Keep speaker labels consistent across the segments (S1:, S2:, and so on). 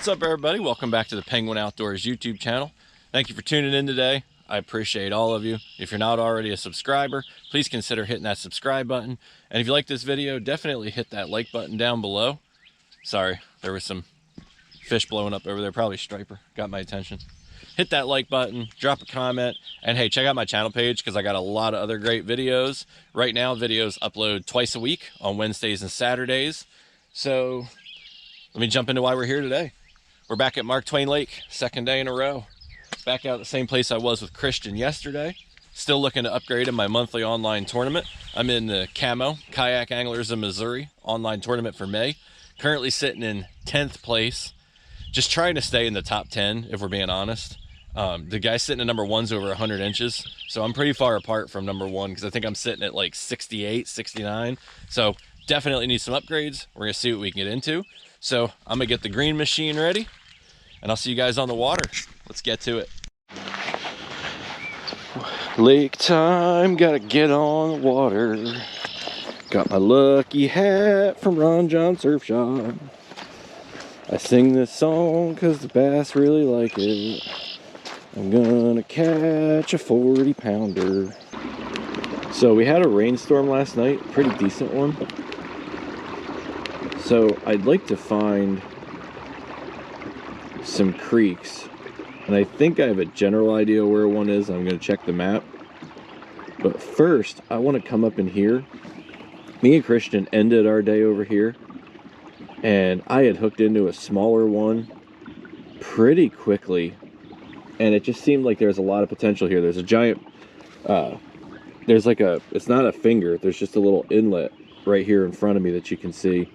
S1: What's up, everybody? Welcome back to the Penguin Outdoors YouTube channel. Thank you for tuning in today. I appreciate all of you. If you're not already a subscriber, please consider hitting that subscribe button. And if you like this video, definitely hit that like button down below. Sorry, there was some fish blowing up over there, probably striper, got my attention. Hit that like button, drop a comment, and hey, check out my channel page because I got a lot of other great videos. Right now, videos upload twice a week on Wednesdays and Saturdays. So let me jump into why we're here today. We're back at Mark Twain Lake, second day in a row. Back out at the same place I was with Christian yesterday. Still looking to upgrade in my monthly online tournament. I'm in the Camo, Kayak Anglers of Missouri online tournament for May. Currently sitting in 10th place. Just trying to stay in the top 10, if we're being honest. The guy sitting at number one's over 100 inches. So I'm pretty far apart from number one because I think I'm sitting at like 68, 69. So definitely need some upgrades. We're gonna see what we can get into. So I'm gonna get the green machine ready and I'll see you guys on the water. Let's get to it. Lake time, gotta get on the water. Got my lucky hat from Ron John Surf Shop. I sing this song cause the bass really like it. I'm gonna catch a 40-pounder. So we had a rainstorm last night, pretty decent one. So I'd like to find some creeks, and I think I have a general idea where one is. I'm going to check the map, but first I want to come up in here. Me and Christian ended our day over here, and I had hooked into a smaller one pretty quickly, and it just seemed like there's a lot of potential here. There's a giant there's like a, it's not a finger, there's just a little inlet right here in front of me that you can see.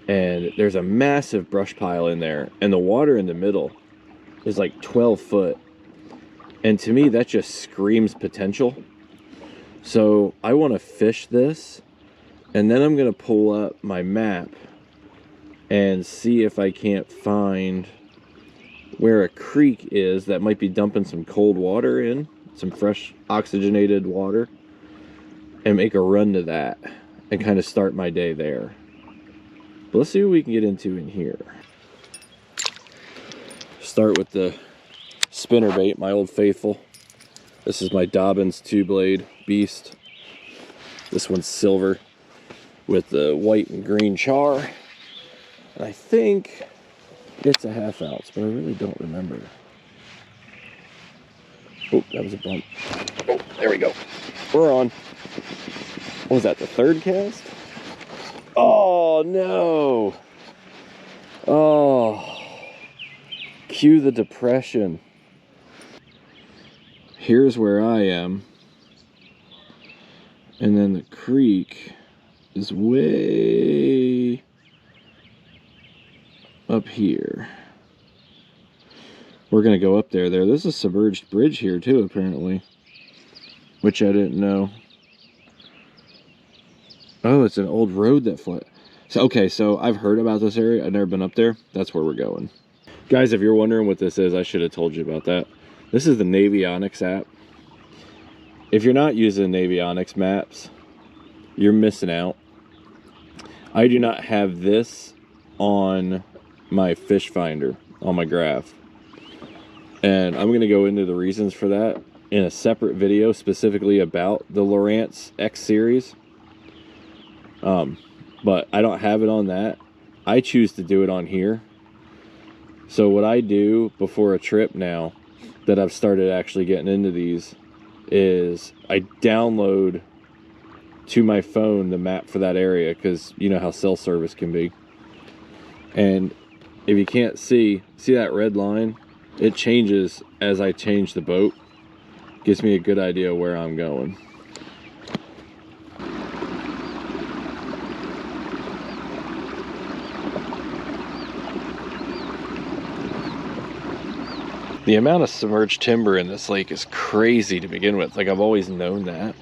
S1: And there's a massive brush pile in there, and the water in the middle is like 12 foot. And to me, that just screams potential. So I want to fish this, and then I'm going to pull up my map and see if I can't find where a creek is that might be dumping some cold water in, some fresh oxygenated water, and make a run to that and kind of start my day there. Let's see what we can get into in here. Start with the spinnerbait, my old faithful. This is my Dobbins 2-blade beast. This one's silver with the white and green char. And I think it's a 1/2 ounce, but I really don't remember. Oh, that was a bump. Oh, there we go. We're on. What was that, the third cast? Oh no! Oh, cue the depression. Here's where I am, and then the creek is way up here. We're gonna go up there. There's a submerged bridge here too, apparently, which I didn't know. Oh, it's an old road that fled. So, okay, so I've heard about this area. I've never been up there. That's where we're going. Guys, if you're wondering what this is, I should have told you about that. This is the Navionics app. If you're not using Navionics maps, you're missing out. I do not have this on my fish finder, on my graph. And I'm going to go into the reasons for that in a separate video specifically about the Lowrance X series. But I don't have it on that. I choose to do it on here. So what I do before a trip now that I've started actually getting into these is I download to my phone the map for that area, because you know how cell service can be. And if you can't see that red line, it changes as I change the boat. Gives me a good idea where I'm going. The amount of submerged timber in this lake is crazy to begin with. Like, I've always known that.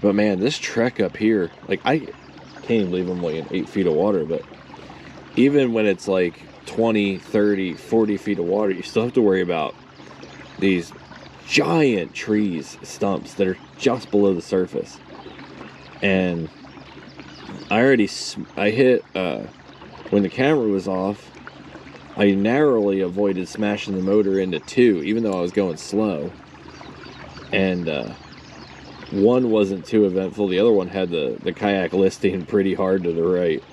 S1: But man, this trek up here, like, I can't even believe I'm like in 8 feet of water, but even when it's like 20, 30, 40 feet of water, you still have to worry about these giant trees, stumps that are just below the surface. And I hit, when the camera was off, I narrowly avoided smashing the motor into two, even though I was going slow. And one wasn't too eventful. The other one had the kayak listing pretty hard to the right.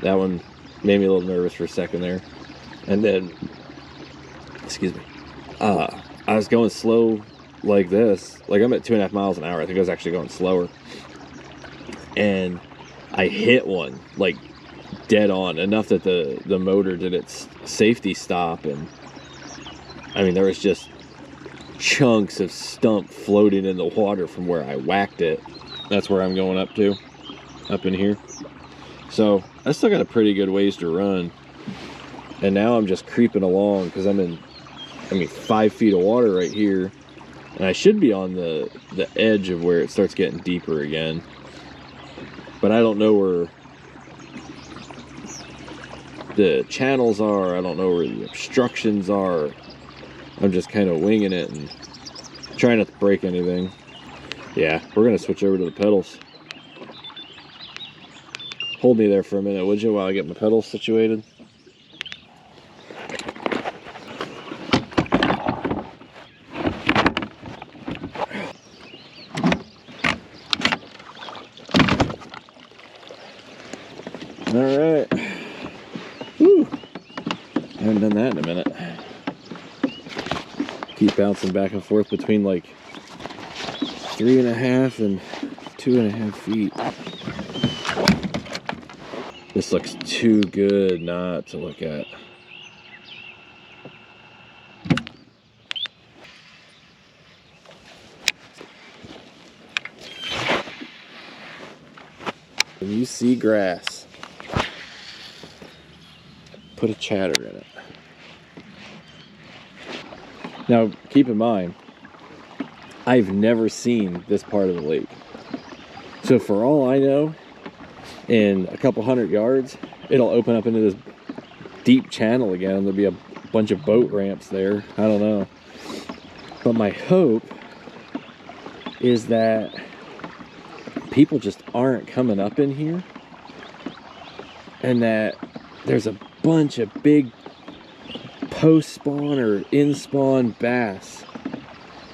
S1: That one made me a little nervous for a second there. And then, excuse me, I was going slow like this. Like, I'm at 2.5 miles an hour. I think I was actually going slower. And I hit one, like, dead on, enough that the motor did its safety stop. And I mean, there was just chunks of stump floating in the water from where I whacked it. That's where I'm going up to, up in here. So I still got a pretty good ways to run. And now I'm just creeping along because I'm in, 5 feet of water right here. And I should be on the edge of where it starts getting deeper again. But I don't know where the channels are. I don't know where the obstructions are. I'm just kind of winging it and trying not to break anything. Yeah, we're going to switch over to the pedals. Hold me there for a minute, would you, while I get my pedals situated? All right. Whew. I haven't done that in a minute. Keep bouncing back and forth between like 3.5 and 2.5 feet. This looks too good not to look at. When you see grass, put a chatter in it. Now, keep in mind, I've never seen this part of the lake. So for all I know, in a couple 100 yards, it'll open up into this deep channel again. There'll be a bunch of boat ramps there. I don't know. But my hope is that people just aren't coming up in here, and that there's a bunch of big post-spawn or in-spawn bass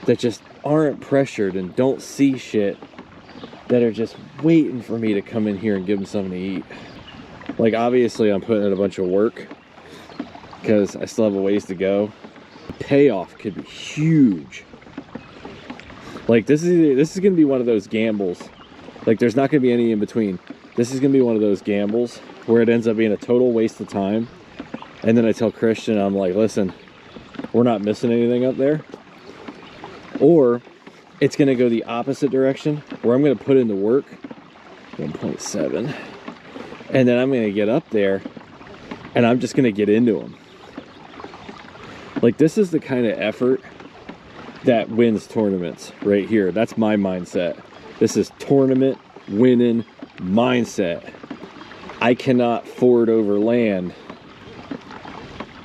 S1: that just aren't pressured and don't see shit, that are just waiting for me to come in here and give them something to eat. Like, obviously I'm putting in a bunch of work because I still have a ways to go. The payoff could be huge. Like, this is gonna be one of those gambles. Like, there's not gonna be any in between. This is gonna be one of those gambles where it ends up being a total waste of time. And then I tell Christian, I'm like, listen, we're not missing anything up there. Or it's gonna go the opposite direction, where I'm gonna put in the work, 1.7, and then I'm gonna get up there and I'm just gonna get into them. Like, this is the kind of effort that wins tournaments right here. That's my mindset. This is tournament winning mindset. I cannot ford over land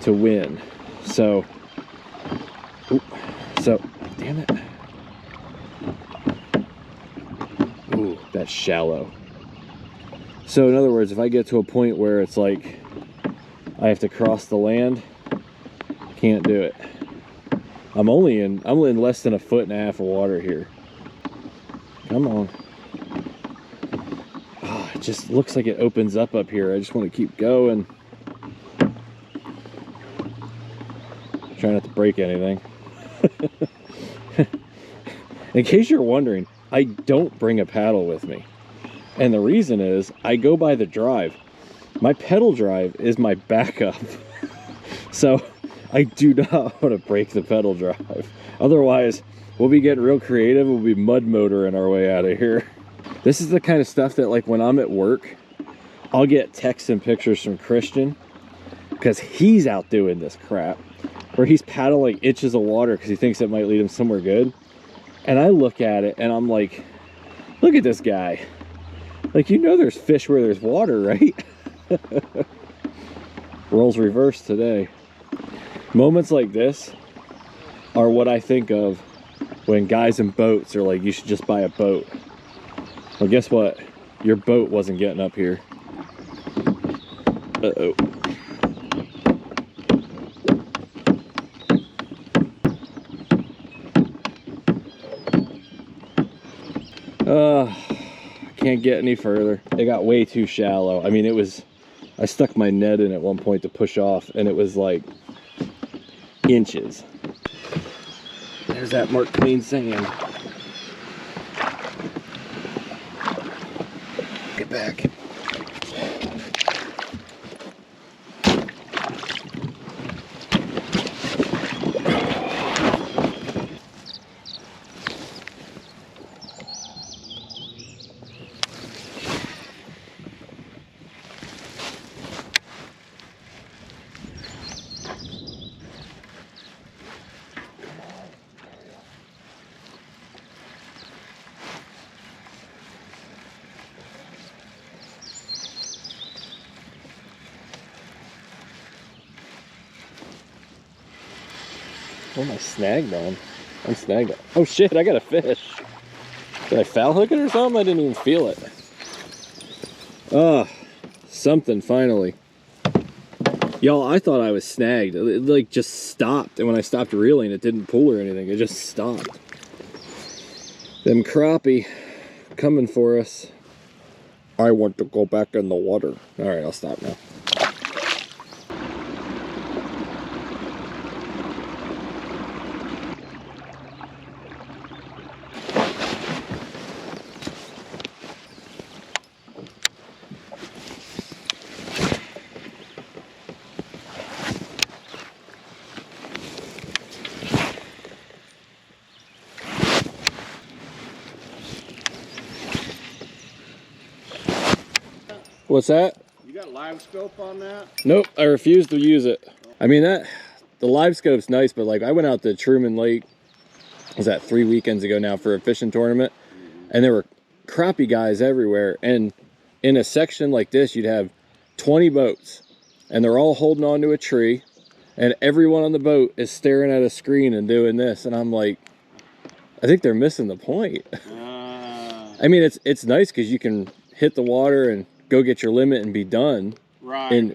S1: to win. So damn it. Ooh, that's shallow. So in other words, if I get to a point where it's like I have to cross the land, can't do it. I'm in less than 1.5 feet of water here. Come on. Oh, it just looks like it opens up here. I just want to keep going. Try not to break anything. In case you're wondering, I don't bring a paddle with me. And the reason is, I go by the drive. My pedal drive is my backup. So I do not want to break the pedal drive. Otherwise, we'll be getting real creative. We'll be mud motoring our way out of here. This is the kind of stuff that, like, when I'm at work, I'll get texts and pictures from Christian, because he's out doing this crap, where he's paddling inches of water because he thinks it might lead him somewhere good. And I look at it and I'm like, look at this guy. Like, you know there's fish where there's water, right? Roles reversed today. Moments like this are what I think of when guys in boats are like, you should just buy a boat. Well, guess what? Your boat wasn't getting up here. Uh-oh. Can't get any further. It got way too shallow. I mean, I stuck my net in at one point to push off, and it was like inches. There's that Mark Twain sand. Get back. What am I snagged on? I'm snagged on. Oh shit, I got a fish. Did I foul hook it or something? I didn't even feel it. Oh, something finally. Y'all, I thought I was snagged. It like just stopped. And when I stopped reeling, it didn't pull or anything. It just stopped. Them crappie coming for us. I want to go back in the water. All right, I'll stop now. What's that?
S2: You got live scope on that?
S1: Nope, I refuse to use it. I mean, the live scope's nice, but like I went out to Truman Lake, was that 3 weekends ago now, for a fishing tournament, and there were crappie guys everywhere. And in a section like this, you'd have 20 boats, and they're all holding on to a tree, and everyone on the boat is staring at a screen and doing this. And I'm like, I think they're missing the point. I mean, it's nice because you can hit the water and go get your limit and be done.
S2: Right.
S1: And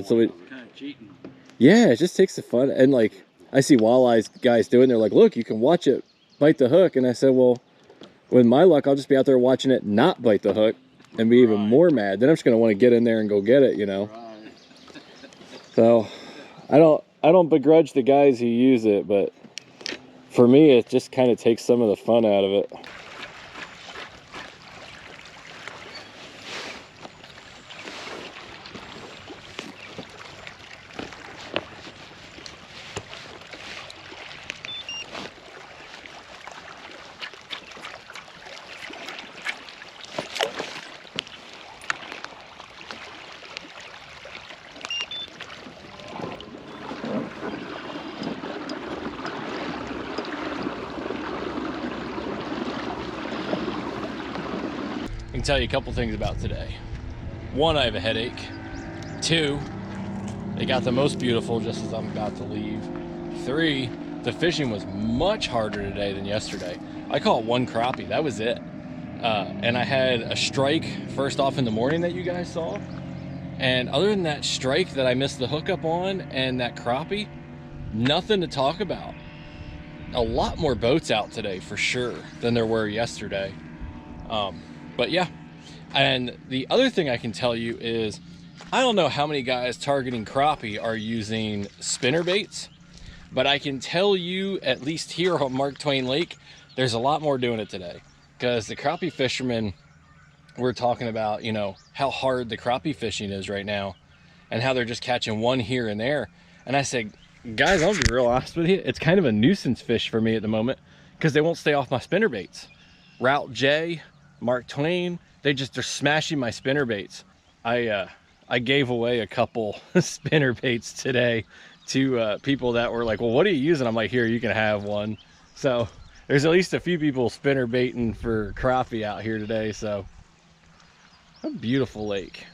S1: so it
S2: kind of cheating.
S1: Yeah, it just takes the fun. And like I see walleyes guys doing, they're like, look, you can watch it bite the hook. And I said, well, with my luck, I'll just be out there watching it not bite the hook and be even more mad. Then I'm just gonna want to get in there and go get it, you know.
S2: Right.
S1: So I don't begrudge the guys who use it, but for me it just kind of takes some of the fun out of it. I can tell you a couple things about today. One, I have a headache. Two, it got the most beautiful just as I'm about to leave. Three, the fishing was much harder today than yesterday. I caught one crappie, that was it. And I had a strike first off in the morning that you guys saw. And other than that strike that I missed the hookup on and that crappie, nothing to talk about. A lot more boats out today for sure than there were yesterday. But yeah, and the other thing I can tell you is, I don't know how many guys targeting crappie are using spinner baits, but I can tell you, at least here on Mark Twain Lake, there's a lot more doing it today. Because the crappie fishermen, we're talking about, you know, how hard the crappie fishing is right now and how they're just catching one here and there. And I said, guys, I'll be real honest with you, it's kind of a nuisance fish for me at the moment because they won't stay off my spinner baits. Route J, Mark Twain, they're smashing my spinner baits. I gave away a couple spinner baits today to people that were like, well, what are you using? I'm like, here, you can have one. So there's at least a few people spinner baiting for crappie out here today. So a beautiful lake.